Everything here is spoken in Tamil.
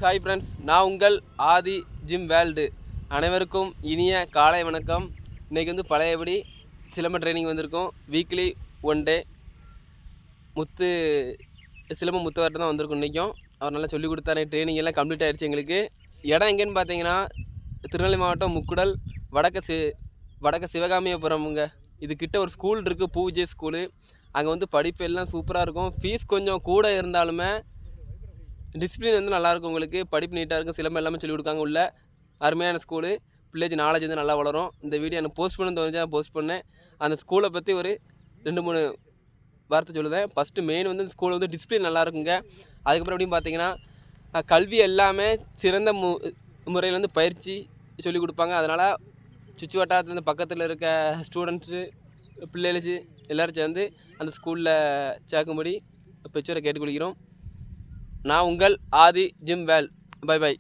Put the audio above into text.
ஹாய் ஃப்ரெண்ட்ஸ், நான் உங்கள் ஆதி ஜிம் வேல்டு. அனைவருக்கும் இனிய காலை வணக்கம். இன்றைக்கி வந்து பழையபடி சிலம்ப ட்ரைனிங் வந்திருக்கோம். வீக்லி 1 டே சிலம்ப முத்துவார்ட்டு தான் வந்திருக்கோம். இன்றைக்கும் அவர் நல்லா சொல்லிக் கொடுத்தாரு. ட்ரைனிங் எல்லாம் கம்ப்ளீட் ஆகிடுச்சு. எங்களுக்கு இடம் எங்கேன்னு பார்த்தீங்கன்னா திருநெல்வேலி மாவட்டம் முக்குடல் வடக்க சிவகாமியபுரமுங்க. இதுக்கிட்ட ஒரு ஸ்கூல் இருக்குது, பூஜை ஸ்கூலு. அங்கே வந்து படிப்பு எல்லாம் சூப்பராக இருக்கும். ஃபீஸ் கொஞ்சம் கூட இருந்தாலுமே டிசிப்ளின் வந்து நல்லாயிருக்கும். உங்களுக்கு படிப்பு நீட்டாக இருக்கும். சிலம்பம் எல்லாமே சொல்லிக் கொடுக்காங்க. உள்ள அருமையான ஸ்கூலு. வில்லேஜ் நாலேஜ் வந்து நல்லா வளரும். இந்த வீடியோ எனக்கு போஸ்ட் பண்ண தோணுச்சா போஸ்ட் பண்ணேன். அந்த ஸ்கூலை பற்றி ஒரு 2-3 வார்த்தை சொல்லுதேன். ஃபஸ்ட்டு மெயின் வந்து இந்த ஸ்கூலில் வந்து டிசிப்ளின் நல்லா இருக்குங்க. அதுக்கப்புறம் எப்படின்னு பார்த்தீங்கன்னா கல்வி எல்லாமே சிறந்த முறையில் வந்து பயிற்சி சொல்லிக் கொடுப்பாங்க. அதனால் சுற்று வட்டாரத்துலேருந்து பக்கத்தில் இருக்க ஸ்டூடெண்ட்ஸு பிள்ளைகளுக்கு எல்லோரும் சேர்ந்து அந்த ஸ்கூலில் சேர்க்கும்படி பெற்றோரை கேட்டுக்கொள்கிறோம். நான் உங்கள் ஆதி ஜிம் வேல். பை.